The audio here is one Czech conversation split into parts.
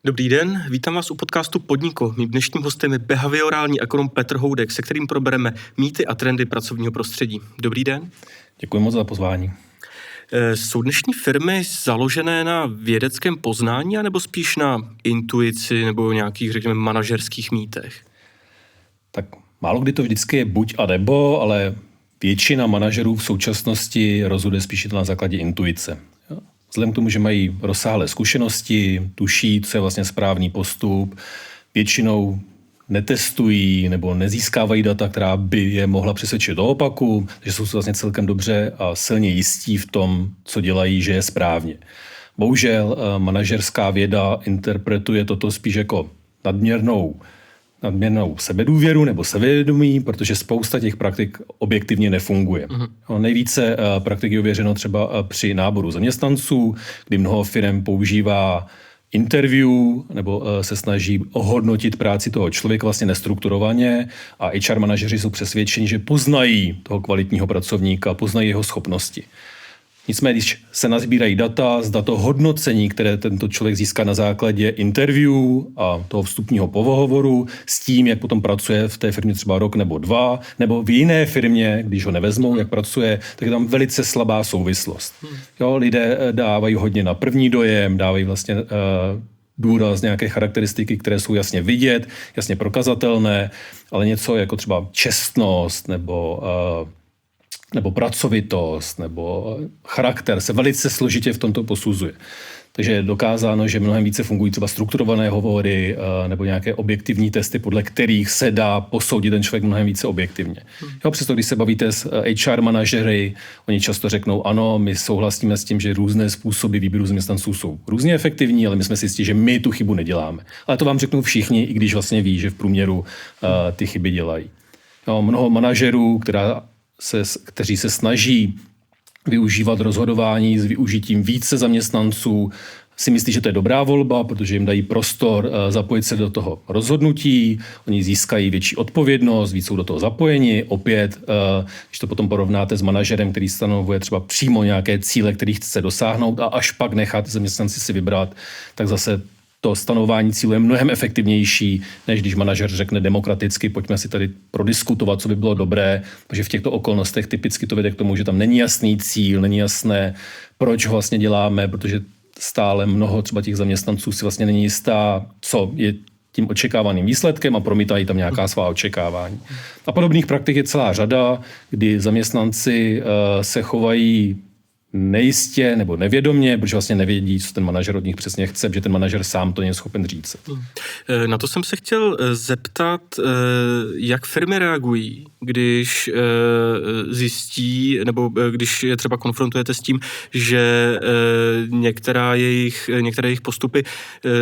Dobrý den, vítám vás u podcastu Podniko. Mým dnešním hostem je behaviorální ekonom Petr Houdek, se kterým probereme mýty a trendy pracovního prostředí. Dobrý den. Děkuji moc za pozvání. Jsou dnešní firmy založené na vědeckém poznání, anebo spíš na intuici nebo nějakých, řekněme, manažerských mýtech? Tak málo kdy to vždycky je buď a nebo, ale většina manažerů v současnosti rozhoduje spíš to na základě intuice. Vzhledem k tomu, že mají rozsáhlé zkušenosti, tuší, co je vlastně správný postup, většinou netestují nebo nezískávají data, která by je mohla přesvědčit do opaku, takže jsou vlastně celkem dobře a silně jistí v tom, co dělají, že je správně. Bohužel manažerská věda interpretuje toto spíš jako nadměrnou sebedůvěru nebo sebevědomí, protože spousta těch praktik objektivně nefunguje. Nejvíce praktik je ověřeno třeba při náboru zaměstnanců, kdy mnoho firm používá interview nebo se snaží ohodnotit práci toho člověka vlastně nestrukturovaně a HR manažeři jsou přesvědčeni, že poznají toho kvalitního pracovníka, poznají jeho schopnosti. Nicméně, když se nazbírají data, zda to hodnocení, které tento člověk získá na základě interview a toho vstupního pohovoru s tím, jak potom pracuje v té firmě třeba rok nebo dva, nebo v jiné firmě, když ho nevezmou, jak pracuje, tak je tam velice slabá souvislost. Jo, lidé dávají hodně na první dojem, dávají vlastně důraz nějaké charakteristiky, které jsou jasně vidět, jasně prokazatelné, ale něco jako třeba čestnost nebo pracovitost, nebo charakter se velice složitě v tomto posuzuje. Takže je dokázáno, že mnohem více fungují třeba strukturované hovory nebo nějaké objektivní testy, podle kterých se dá posoudit ten člověk mnohem více objektivně. Jo, přesto, když se bavíte s HR manažery, oni často řeknou, ano, my souhlasíme s tím, že různé způsoby výběru zaměstnanců jsou různě efektivní, ale my jsme si jistí, že my tu chybu neděláme. Ale to vám řeknou všichni, i když vlastně ví, že v průměru ty chyby dělají. Jo, mnoho manažerů, kteří se snaží využívat rozhodování s využitím více zaměstnanců, si myslí, že to je dobrá volba, protože jim dají prostor zapojit se do toho rozhodnutí, oni získají větší odpovědnost, víc jsou do toho zapojeni. Opět, když to potom porovnáte s manažerem, který stanovuje třeba přímo nějaké cíle, který chce dosáhnout a až pak nechat zaměstnanci si vybrat, tak zase to stanování cílu je mnohem efektivnější, než když manažer řekne demokraticky, pojďme si tady prodiskutovat, co by bylo dobré, protože v těchto okolnostech typicky to vede k tomu, že tam není jasný cíl, není jasné, proč ho vlastně děláme, protože stále mnoho třeba těch zaměstnanců si vlastně není jistá, co je tím očekávaným výsledkem a promítají tam nějaká svá očekávání. A podobných praktik je celá řada, kdy zaměstnanci se chovají nejistě nebo nevědomě, protože vlastně nevědí, co ten manažer od nich přesně chce, protože ten manažer sám to není schopen říct. Na to jsem se chtěl zeptat, jak firmy reagují, když zjistí, nebo když je třeba konfrontujete s tím, že některé jejich postupy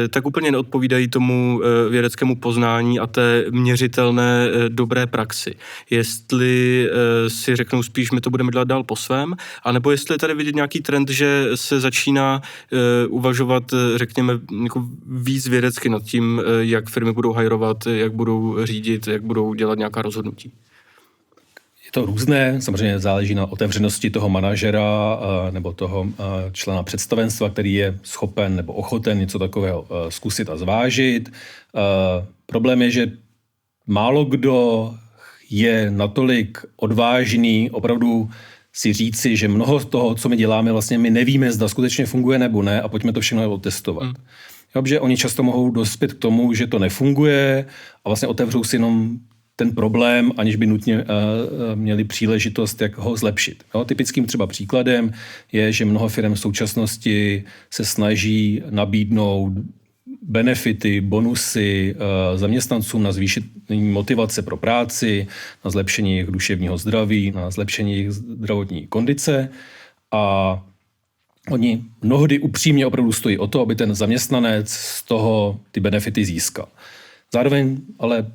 tak úplně neodpovídají tomu vědeckému poznání a té měřitelné dobré praxi. Jestli si řeknou spíš, my to budeme dělat dál po svém, anebo jestli tady vidět nějaký trend, že se začíná uvažovat, řekněme, jako víc vědecky nad tím, jak firmy budou hajrovat, jak budou řídit, jak budou dělat nějaká rozhodnutí. Je to různé, samozřejmě záleží na otevřenosti toho manažera nebo toho člena představenstva, který je schopen nebo ochoten něco takového zkusit a zvážit. Problém je, že málo kdo je natolik odvážný opravdu si říci, že mnoho z toho, co my děláme, vlastně my nevíme, zda skutečně funguje nebo ne a pojďme to všechno otestovat. Protože oni často mohou dospět k tomu, že to nefunguje a vlastně otevřou si jenom ten problém, aniž by nutně měli příležitost, jak ho zlepšit. Jo, typickým třeba příkladem je, že mnoho firm v současnosti se snaží nabídnout benefity, bonusy zaměstnancům na zvýšení motivace pro práci, na zlepšení jejich duševního zdraví, na zlepšení jejich zdravotní kondice a oni mnohdy upřímně opravdu stojí o to, aby ten zaměstnanec z toho ty benefity získal. Zároveň ale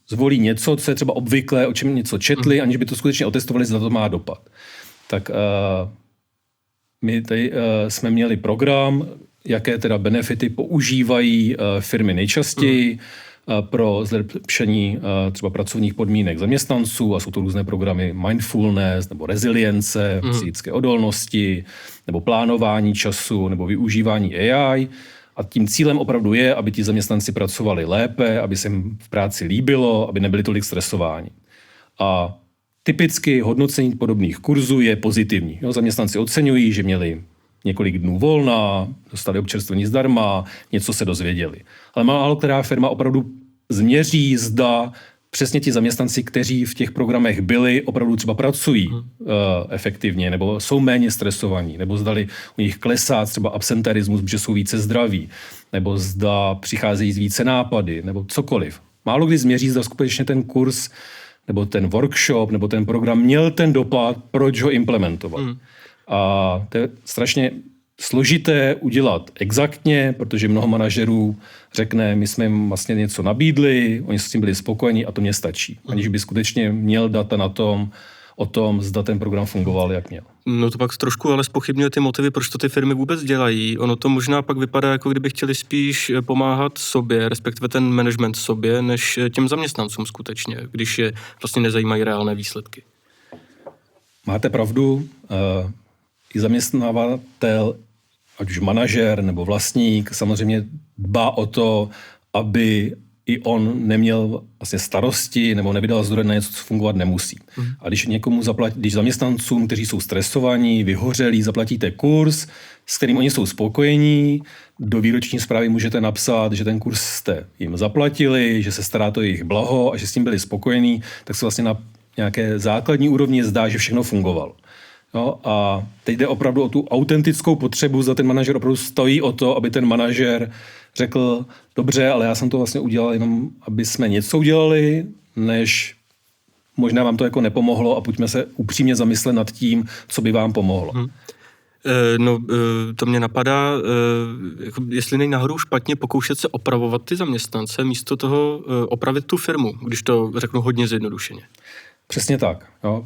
zvolí něco, co je třeba obvyklé, o čem něco četli, aniž by to skutečně otestovali, zda to má dopad. Tak my tady jsme měli program, jaké teda benefity používají firmy nejčastěji pro zlepšení třeba pracovních podmínek zaměstnanců a jsou to různé programy mindfulness nebo rezilience, psychické odolnosti nebo plánování času nebo využívání AI A tím cílem opravdu je, aby ti zaměstnanci pracovali lépe, aby se jim v práci líbilo, aby nebyli tolik stresováni. A typicky hodnocení podobných kurzů je pozitivní. Jo, zaměstnanci oceňují, že měli několik dnů volna, dostali občerstvení zdarma, něco se dozvěděli. Ale málo která firma opravdu změří, zda přesně ti zaměstnanci, kteří v těch programech byli, opravdu třeba pracují efektivně, nebo jsou méně stresovaní, nebo zdali u nich klesá třeba absenterismus, protože jsou více zdraví, nebo zda přicházejí z více nápady, nebo cokoliv. Málo kdy změří, zda skutečně ten kurz, nebo ten workshop, nebo ten program měl ten dopad, proč ho implementovat. A to je strašně složité udělat exaktně, protože mnoho manažerů řekne, my jsme jim vlastně něco nabídli, oni s tím byli spokojení a to mě stačí. Aniž by skutečně měl data o tom, zda ten program fungoval, jak měl. No to pak trošku ale zpochybňuje ty motivy, proč to ty firmy vůbec dělají. Ono to možná pak vypadá, jako kdyby chtěli spíš pomáhat sobě, respektive ten management sobě, než těm zaměstnancům skutečně, když je vlastně nezajímají reálné výsledky. Máte pravdu, i zaměstnavatel, ať už manažer nebo vlastník, samozřejmě dbá o to, aby i on neměl vlastně starosti nebo nevydal zdroje na něco, co fungovat nemusí. A když zaměstnancům, kteří jsou stresovaní, vyhořelí, zaplatíte kurz, s kterým oni jsou spokojení, do výroční zprávy můžete napsat, že ten kurz jste jim zaplatili, že se stará to jejich blaho a že s tím byli spokojení, tak se vlastně na nějaké základní úrovni zdá, že všechno fungovalo. No a teď jde opravdu o tu autentickou potřebu, zda ten manažer opravdu stojí o to, aby ten manažer řekl, dobře, ale já jsem to vlastně udělal jenom, aby jsme něco udělali, než možná vám to jako nepomohlo a pojďme se upřímně zamyslet nad tím, co by vám pomohlo. To mě napadá, jestli není náhodou špatně pokoušet se opravovat ty zaměstnance, místo toho opravit tu firmu, když to řeknu hodně zjednodušeně. Přesně tak. Jo.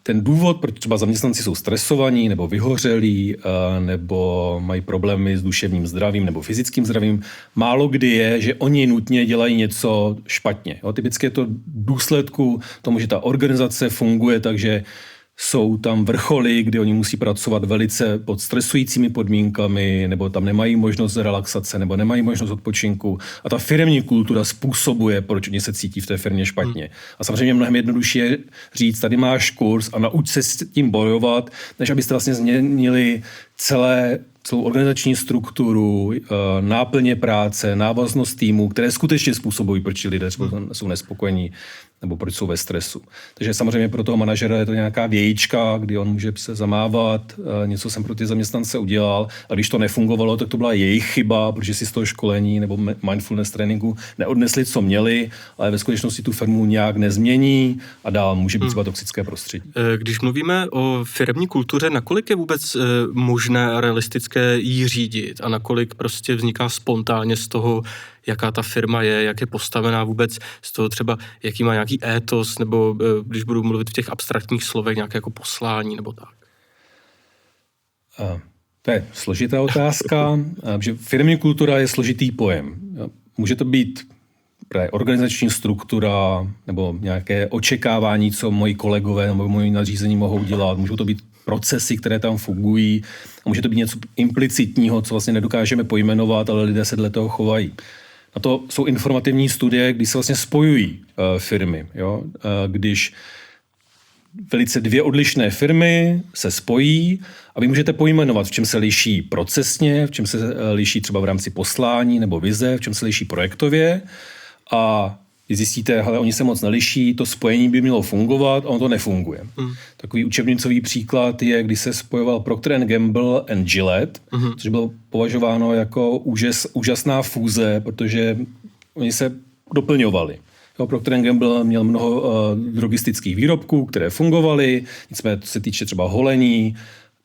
Ten důvod, proč třeba zaměstnanci jsou stresovaní nebo vyhořelí, nebo mají problémy s duševním zdravím nebo fyzickým zdravím, málo kdy je, že oni nutně dělají něco špatně. Jo. Typicky je to důsledku tomu, že ta organizace funguje, takže jsou tam vrcholy, kdy oni musí pracovat velice pod stresujícími podmínkami, nebo tam nemají možnost relaxace, nebo nemají možnost odpočinku. A ta firemní kultura způsobuje, proč oni se cítí v té firmě špatně. A samozřejmě mnohem jednodušší je říct, tady máš kurz a nauč se s tím bojovat, než abyste vlastně změnili celou organizační strukturu, náplně práce, návaznost týmu, které skutečně způsobují, proč lidé jsou nespokojení nebo proč jsou ve stresu. Takže samozřejmě pro toho manažera je to nějaká vějička, kdy on může se zamávat, něco jsem pro ty zaměstnance udělal, a když to nefungovalo, tak to byla jejich chyba, protože si z toho školení nebo mindfulness tréninku neodnesli, co měli, ale ve skutečnosti tu firmu nějak nezmění a dál může být třeba toxické prostředí. Když mluvíme o firemní kultuře, nakolik je vůbec možné a realistické jí řídit a nakolik prostě vzniká spontánně z toho, jaká ta firma je, jak je postavená vůbec, z toho třeba, jaký má nějaký étos, nebo když budu mluvit v těch abstraktních slovech, nějaké jako poslání, nebo tak. To je složitá otázka, že firmní kultura je složitý pojem. Může to být právě organizační struktura, nebo nějaké očekávání, co moji kolegové nebo moji nadřízení mohou dělat, můžou to být procesy, které tam fungují, a může to být něco implicitního, co vlastně nedokážeme pojmenovat, ale lidé se dle toho chovají. A to jsou informativní studie, kdy se vlastně spojují firmy. Jo? Když velice dvě odlišné firmy se spojí a vy můžete pojmenovat, v čem se liší procesně, v čem se liší třeba v rámci poslání nebo vize, v čem se liší projektově, a zjistíte, hele, oni se moc neliší, to spojení by mělo fungovat a ono to nefunguje. Takový učebnicový příklad je, když se spojoval Procter & Gamble a Gillette, což bylo považováno jako úžasná fúze, protože oni se doplňovali. Procter & Gamble měl mnoho drogistických výrobků, které fungovaly, nicméně co se týče třeba holení,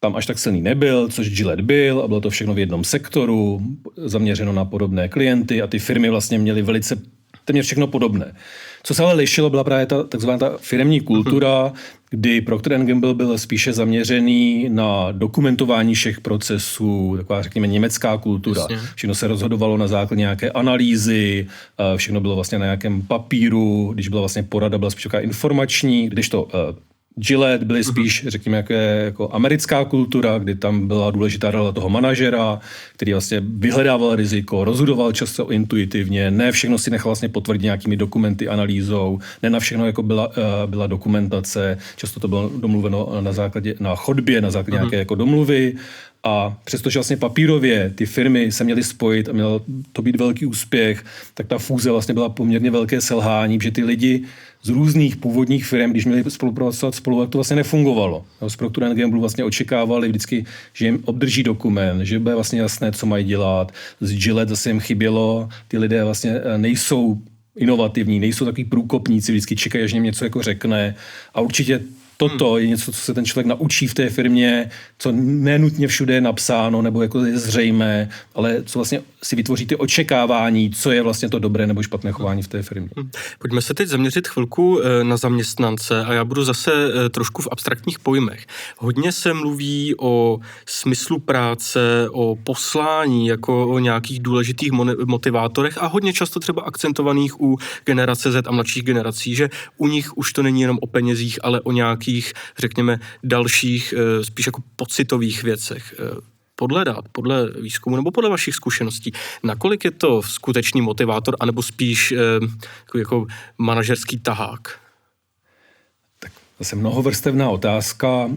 tam až tak silný nebyl, což Gillette byl, a bylo to všechno v jednom sektoru, zaměřeno na podobné klienty, a ty firmy vlastně měly velice téměř všechno podobné. Co se ale lišilo, byla právě ta takzvaná ta firemní kultura, kdy Procter & Gamble byl spíše zaměřený na dokumentování všech procesů, taková, řekněme, německá kultura. Všechno se rozhodovalo na základě nějaké analýzy, všechno bylo vlastně na nějakém papíru, když byla vlastně porada, byla spíš taková informační, kdežto Gillette byly spíš, řekněme, jako americká kultura, kdy tam byla důležitá role toho manažera, který vlastně vyhledával riziko, rozhodoval často intuitivně, ne všechno si nechal vlastně potvrdit nějakými dokumenty, analýzou, ne na všechno jako byla dokumentace, často to bylo domluveno na chodbě, na základě nějaké jako domluvy. A přestože vlastně papírově ty firmy se měly spojit a měl to být velký úspěch, tak ta fúze vlastně byla poměrně velké selhání, protože ty lidi z různých původních firm, když měli spolupracovat spolu, tak to vlastně nefungovalo. Z Procter & Gamble vlastně očekávali vždycky, že jim obdrží dokument, že bude vlastně jasné, co mají dělat. Z Gillette zase jim chybělo, ty lidé vlastně nejsou inovativní, nejsou takový průkopníci, vždycky čekají, až jim něco jako řekne. A určitě toto je něco, co se ten člověk naučí v té firmě, co nenutně všude je napsáno, nebo jako je zřejmé, ale co vlastně si vytvoří ty očekávání, co je vlastně to dobré nebo špatné chování v té firmě. Pojďme se teď zaměřit chvilku na zaměstnance a já budu zase trošku v abstraktních pojmech. Hodně se mluví o smyslu práce, o poslání jako o nějakých důležitých motivátorech a hodně často třeba akcentovaných u generace Z a mladších generací, že u nich už to není jenom o penězích, ale o nějakých, řekněme, dalších, spíš jako pocitových věcech. Podle výzkumu nebo podle vašich zkušeností, nakolik je to skutečný motivátor, anebo spíš jako manažerský tahák? Tak zase mnohovrstevná otázka.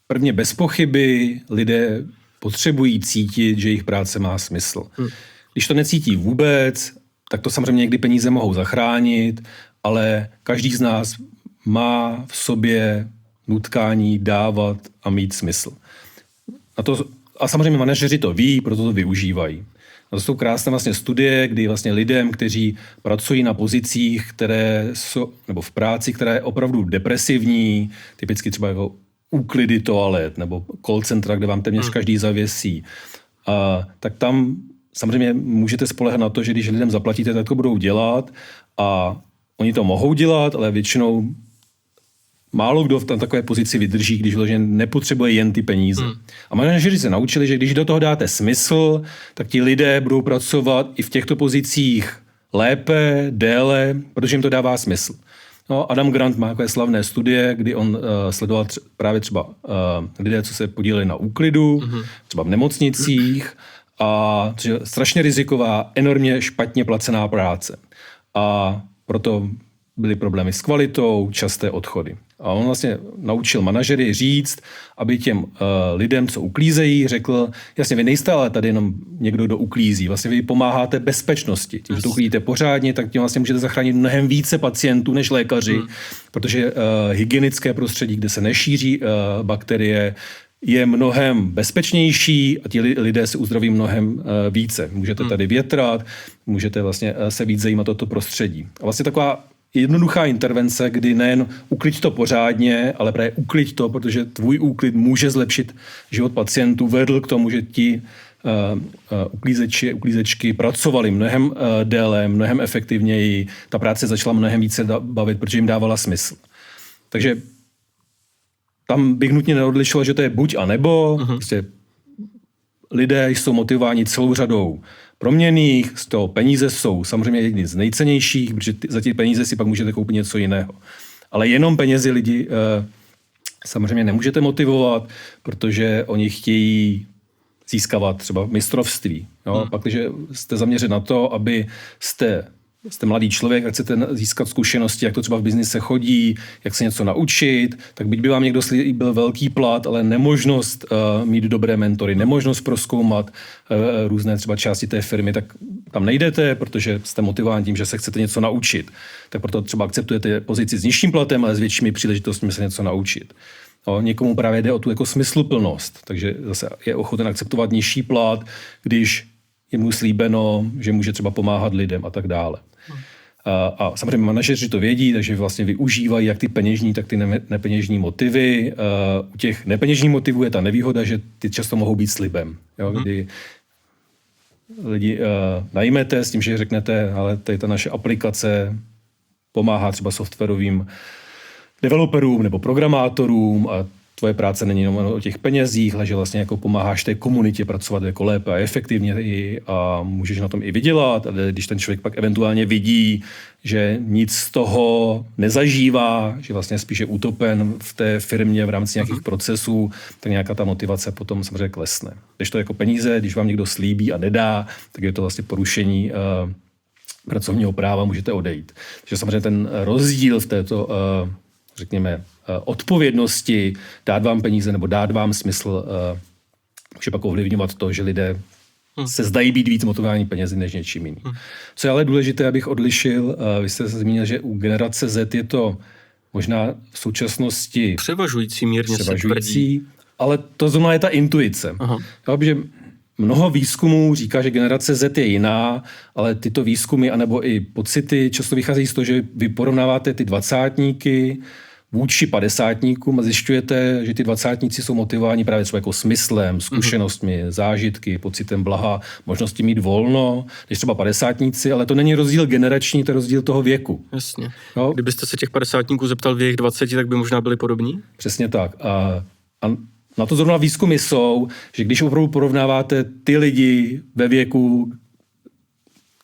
Prvně bez pochyby lidé potřebují cítit, že jejich práce má smysl. Když to necítí vůbec, tak to samozřejmě někdy peníze mohou zachránit, ale každý z nás má v sobě nutkání dávat a mít smysl. A samozřejmě manažeři to ví, proto to využívají. A to jsou krásné vlastně studie, kdy vlastně lidem, kteří pracují na pozicích, které jsou, nebo v práci, která je opravdu depresivní, typicky třeba jako úklidy toalet nebo call centra, kde vám téměř každý zavěsí, tak tam samozřejmě můžete spoléhat na to, že když lidem zaplatíte, tak to budou dělat a oni to mohou dělat, ale většinou málo kdo v takové pozici vydrží, když vyloženě nepotřebuje jen ty peníze. A manažeři se naučili, že když do toho dáte smysl, tak ti lidé budou pracovat i v těchto pozicích lépe, déle, protože jim to dává smysl. No, Adam Grant má takové slavné studie, kdy on sledoval právě třeba lidé, co se podíleli na úklidu, třeba v nemocnicích, a strašně riziková, enormně špatně placená práce. A proto byly problémy s kvalitou, časté odchody. A on vlastně naučil manažery říct, aby těm lidem, co uklízejí, řekl, jasně, vy nejste ale tady jenom někdo, kdo uklízí. Vlastně vy pomáháte bezpečnosti. Tím, že to uklízíte pořádně, tak tím vlastně můžete zachránit mnohem více pacientů než lékaři, protože hygienické prostředí, kde se nešíří bakterie, je mnohem bezpečnější a ti lidé se uzdraví mnohem více. Můžete tady větrat, můžete vlastně se víc zajímat o to prostředí. A vlastně taková jednoduchá intervence, kdy nejen uklid to pořádně, ale právě uklid to, protože tvůj úklid může zlepšit život pacientů, vedl k tomu, že ti uklízečky pracovali mnohem déle, mnohem efektivněji, ta práce začala mnohem více bavit, protože jim dávala smysl. Takže tam bych nutně neodlišoval, že to je buď a nebo. Prostě lidé jsou motivováni celou řadou proměnných, z toho peníze jsou samozřejmě jedny z nejcennějších, protože za ty peníze si pak můžete koupit něco jiného. Ale jenom penězi lidi samozřejmě nemůžete motivovat, protože oni chtějí získávat třeba mistrovství. Jo? Pak, když jste zaměřen na to, aby jste mladý člověk a chcete získat zkušenosti, jak to třeba v biznise chodí, jak se něco naučit, tak byť by vám někdo slíbil velký plat, ale nemožnost mít dobré mentory, nemožnost prozkoumat různé třeba části té firmy, tak tam nejdete, protože jste motivováni tím, že se chcete něco naučit. Tak proto třeba akceptujete pozici s nižším platem, ale s většími příležitostmi se něco naučit. No, někomu právě jde o tu jako smysluplnost, takže zase je ochoten akceptovat nižší plat, když je mu slíbeno, že může třeba pomáhat lidem a tak dále. A samozřejmě manažeři to vědí, takže vlastně využívají jak ty peněžní, tak ty nepeněžní motivy. U těch nepeněžních motivů je ta nevýhoda, že ty často mohou být slibem. Jo? Kdy lidi najmete s tím, že řeknete, ale tady ta naše aplikace pomáhá třeba softwarovým developerům nebo programátorům a tvoje práce není jenom o těch penězích, ale že vlastně jako pomáháš té komunitě pracovat jako lépe a efektivně a můžeš na tom i vydělat, ale když ten člověk pak eventuálně vidí, že nic z toho nezažívá, že vlastně spíš je utopen v té firmě v rámci nějakých procesů, tak nějaká ta motivace potom samozřejmě klesne. Když to jako peníze, když vám někdo slíbí a nedá, tak je to vlastně porušení pracovního práva, můžete odejít. Takže samozřejmě ten rozdíl v této, řekněme, odpovědnosti, dát vám peníze nebo dát vám smysl, může pak ovlivňovat to, že lidé se zdají být víc motivováni penězi než něčím jiným. Co je ale důležité, abych odlišil, vy jste se zmínil, že u generace Z je to možná v současnosti převažující, mírně se tvrdí. Ale to zrovna je ta intuice. Jo, protože mnoho výzkumů říká, že generace Z je jiná, ale tyto výzkumy anebo i pocity často vycházejí z toho, že vy porovnáváte ty dvacátníky vůči padesátníkům a zjišťujete, že ty dvacátníci jsou motivováni právě třeba jako smyslem, zkušenostmi, zážitky, pocitem blaha, možností mít volno, než třeba padesátníci, ale to není rozdíl generační, to je rozdíl toho věku. Jasně. Jo? Kdybyste se těch padesátníků zeptal v jejich 20, tak by možná byli podobní? Přesně tak. A na to zrovna výzkumy jsou, že když opravdu porovnáváte ty lidi ve věku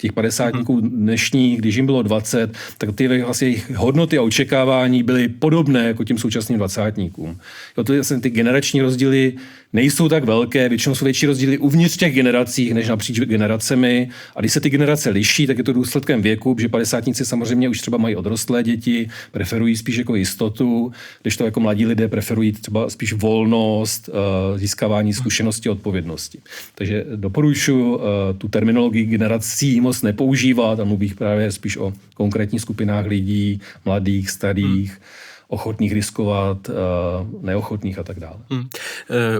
těch padesátníků dnešních, když jim bylo 20, tak ty vlastně jejich hodnoty a očekávání byly podobné jako těm současným dvacátníkům. Jo, to vlastně ty generační rozdíly nejsou tak velké, většinou jsou větší rozdíly uvnitř těch generací, než napříč generacemi. A když se ty generace liší, tak je to důsledkem věku, že padesátníci samozřejmě už třeba mají odrostlé děti, preferují spíš jako jistotu, když to jako mladí lidé preferují třeba spíš volnost, získávání zkušenosti a odpovědnosti. Takže doporučuji tu terminologii generací moc nepoužívat a mluvím právě spíš o konkrétních skupinách lidí, mladých, starých, ochotných riskovat, neochotných a tak dále.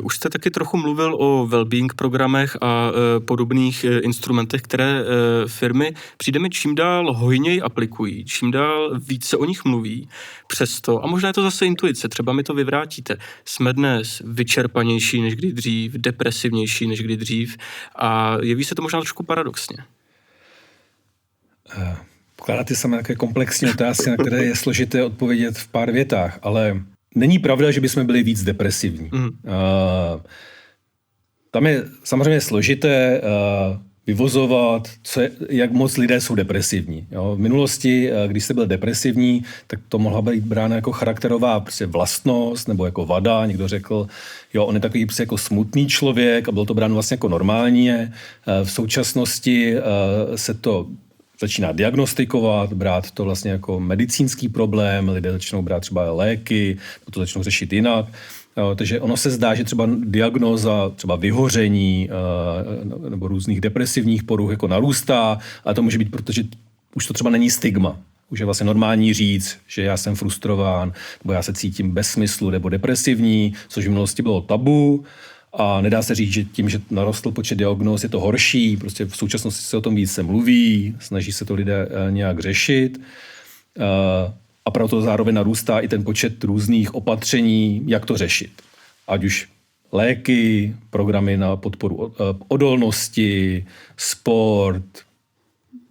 Už jste taky trochu mluvil o well-being programech a podobných instrumentech, které firmy přijde mi čím dál hojněji aplikují, čím dál více o nich mluví. Přesto, a možná je to zase intuice, třeba mi to vyvrátíte, jsme dnes vyčerpanější než kdy dřív, depresivnější než kdy dřív a jeví se to možná trošku paradoxně. Pokládáte sami nějaké komplexní otázky, na které je složité odpovědět v pár větách, ale není pravda, že bychom byli víc depresivní. Tam je samozřejmě složité vyvozovat, jak moc lidé jsou depresivní. Jo? V minulosti, když jste byl depresivní, tak to mohla být brána jako charakterová prostě vlastnost nebo jako vada. Někdo řekl, jo, on je takový prostě jako smutný člověk a bylo to bráno vlastně jako normální. V současnosti se to začíná diagnostikovat, brát to vlastně jako medicínský problém, lidé začnou brát třeba léky, to začnou řešit jinak. Takže ono se zdá, že třeba diagnóza, třeba vyhoření nebo různých depresivních poruch jako narůstá, ale to může být, protože už to třeba není stigma. Už je vlastně normální říct, že já jsem frustrován, nebo já se cítím bez smyslu nebo depresivní, což v minulosti bylo tabu. A nedá se říct, že tím, že narostl počet diagnóz, je to horší. Prostě v současnosti se o tom více mluví, snaží se to lidé nějak řešit. A proto zároveň narůstá i ten počet různých opatření, jak to řešit. Ať už léky, programy na podporu odolnosti, sport,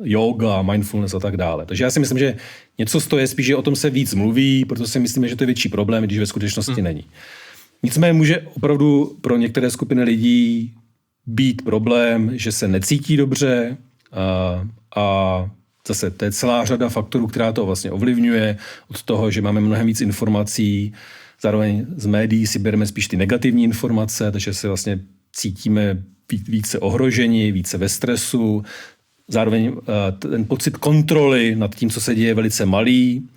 yoga, mindfulness a tak dále. Takže já si myslím, že něco z toho je spíš, že o tom se víc mluví, protože si myslíme, že to je větší problém, když ve skutečnosti není. Nicméně může opravdu pro některé skupiny lidí být problém, že se necítí dobře a zase to je celá řada faktorů, která to vlastně ovlivňuje, od toho, že máme mnohem víc informací, zároveň z médií si bereme spíš ty negativní informace, takže se vlastně cítíme více ohroženi, více ve stresu, zároveň ten pocit kontroly nad tím, co se děje, je velice malý,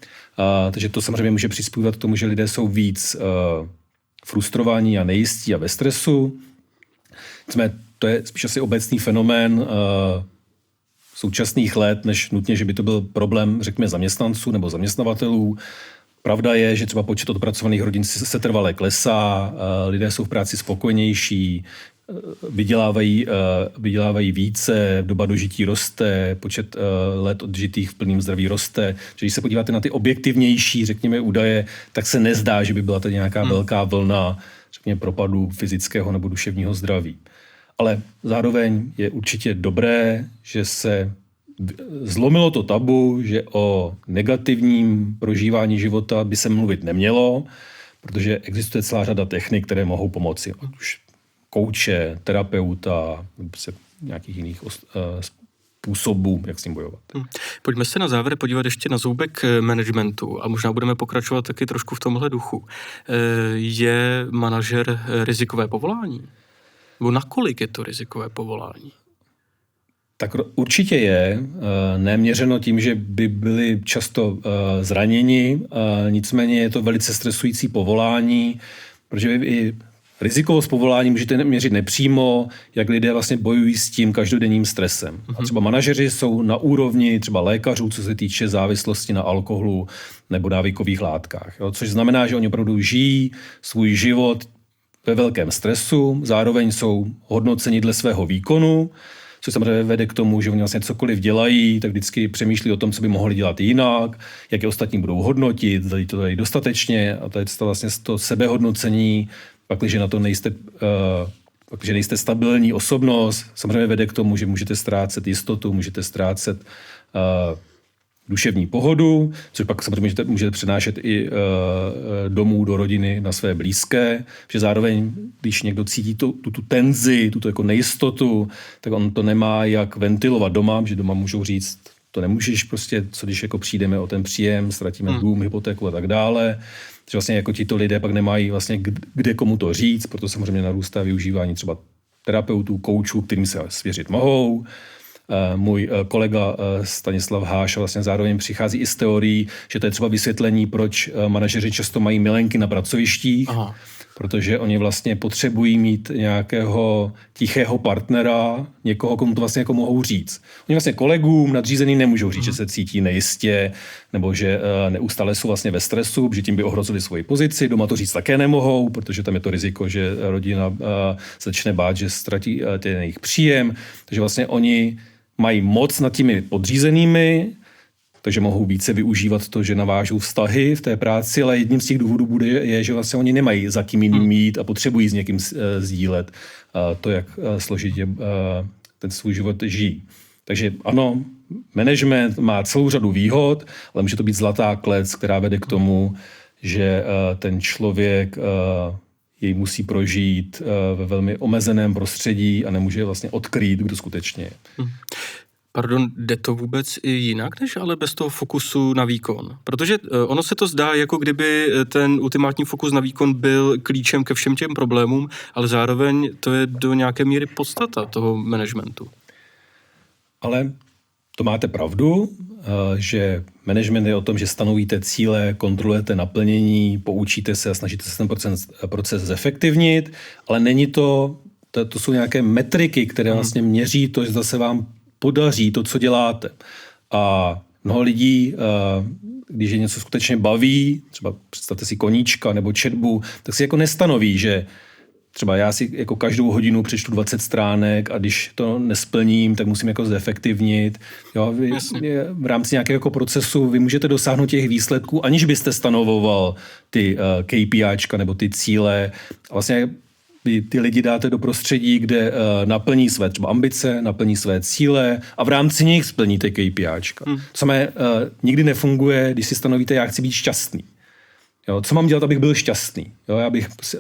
takže to samozřejmě může přispívat k tomu, že lidé jsou víc frustrovaní a nejistí a ve stresu. To je spíš asi obecný fenomén současných let, než nutně, že by to byl problém, řekněme, zaměstnanců nebo zaměstnavatelů. Pravda je, že třeba počet odpracovaných rodin se trvale klesá, lidé jsou v práci spokojnější, vydělávají více, doba dožití roste, počet let odžitých v plném zdraví roste. Když se podíváte na ty objektivnější, řekněme, údaje, tak se nezdá, že by byla to nějaká velká vlna, řekněme, propadu fyzického nebo duševního zdraví. Ale zároveň je určitě dobré, že se zlomilo to tabu, že o negativním prožívání života by se mluvit nemělo, protože existuje celá řada technik, které mohou pomoci. Ať už kouče, terapeuta, nebo se nějakých jiných způsobů, jak s tím bojovat. Pojďme se na závěr podívat ještě na zoubek managementu a možná budeme pokračovat taky trošku v tomhle duchu. Je manažer rizikové povolání? Nebo nakolik je to rizikové povolání? Tak určitě je, neměřeno tím, že by byli často zraněni, nicméně je to velice stresující povolání, protože i rizikovost povolání můžete měřit nepřímo, jak lidé vlastně bojují s tím každodenním stresem. A třeba manažeři jsou na úrovni třeba lékařů, co se týče závislosti na alkoholu nebo návykových látkách. Jo? Což znamená, že oni opravdu žijí svůj život ve velkém stresu, zároveň jsou hodnoceni dle svého výkonu, což samozřejmě vede k tomu, že oni vlastně cokoliv dělají, tak vždycky přemýšlí o tom, co by mohli dělat jinak, jak je ostatní budou hodnotit, zda to dají dostatečně, a to je to vlastně to sebehodnocení, pakliže na to pakliže nejste stabilní osobnost, samozřejmě vede k tomu, že můžete ztrácet jistotu, můžete ztrácet duševní pohodu, což pak samozřejmě můžete přenášet i domů do rodiny na své blízké, že zároveň, když někdo cítí tu tenzi, tuto jako nejistotu, tak on to nemá jak ventilovat doma, že doma můžou říct, to nemůžeš prostě, co když jako přijdeme o ten příjem, ztratíme dům, hypotéku a tak dále. Že vlastně jako tito lidé pak nemají vlastně kde komu to říct, proto samozřejmě narůstá využívání třeba terapeutů, koučů, kterým se svěřit mohou. Můj kolega Stanislav Háš vlastně zároveň přichází i s teorií, že to je třeba vysvětlení, proč manažeři často mají milenky na pracovištích, protože oni vlastně potřebují mít nějakého tichého partnera, někoho, komu to vlastně jako mohou říct. Oni vlastně kolegům nadřízeným nemůžou říct, že se cítí nejistě, nebo že neustále jsou vlastně ve stresu, že tím by ohrozili svoji pozici. Doma to říct také nemohou, protože tam je to riziko, že rodina začne bát, že ztratí ten jejich příjem. Takže vlastně oni mají moc nad těmi podřízenými, takže mohou více využívat to, že navážou vztahy v té práci, ale jedním z těch důvodů je, že vlastně oni nemají za kým jiným mít a potřebují s někým sdílet to, jak složitě ten svůj život žijí. Takže ano, management má celou řadu výhod, ale může to být zlatá klec, která vede k tomu, že ten člověk jej musí prožít ve velmi omezeném prostředí a nemůže vlastně odkrýt, kdo skutečně je. Pardon, jde to vůbec i jinak, než ale bez toho fokusu na výkon? Protože ono se to zdá, jako kdyby ten ultimátní fokus na výkon byl klíčem ke všem těm problémům, ale zároveň to je do nějaké míry podstata toho managementu. Ale to máte pravdu, že management je o tom, že stanovíte cíle, kontrolujete naplnění, poučíte se a snažíte se ten proces zefektivnit, ale není to jsou nějaké metriky, které vlastně měří to, že zase vám podaří to, co děláte. A mnoho lidí, když je něco skutečně baví, třeba představte si koníčka nebo četbu, tak si jako nestanoví, že třeba já si jako každou hodinu přečtu 20 stránek a když to nesplním, tak musím jako zefektivnit. Jo, v rámci nějakého jako procesu vy můžete dosáhnout těch výsledků, aniž byste stanovoval ty KPIčka nebo ty cíle. A vlastně vy ty lidi dáte do prostředí, kde naplní své třeba ambice, naplní své cíle a v rámci nich splníte KPIčka. Samé nikdy nefunguje, když si stanovíte, já chci být šťastný. Jo, co mám dělat, abych byl šťastný? Jo,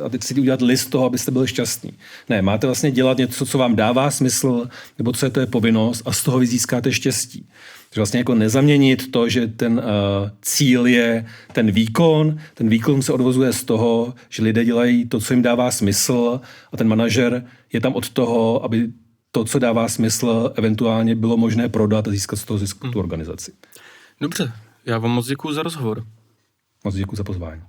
a teď si udělat list toho, abyste byl šťastný. Ne, máte vlastně dělat něco, co vám dává smysl, nebo co je to je povinnost a z toho vy získáte štěstí. Takže vlastně jako nezaměnit to, že ten cíl je ten výkon se odvozuje z toho, že lidé dělají to, co jim dává smysl a ten manažer je tam od toho, aby to, co dává smysl, eventuálně bylo možné prodat a získat z toho zisk tu organizaci. Dobře, já vám moc děkuju za rozhovor. Moc děkuji za pozvání.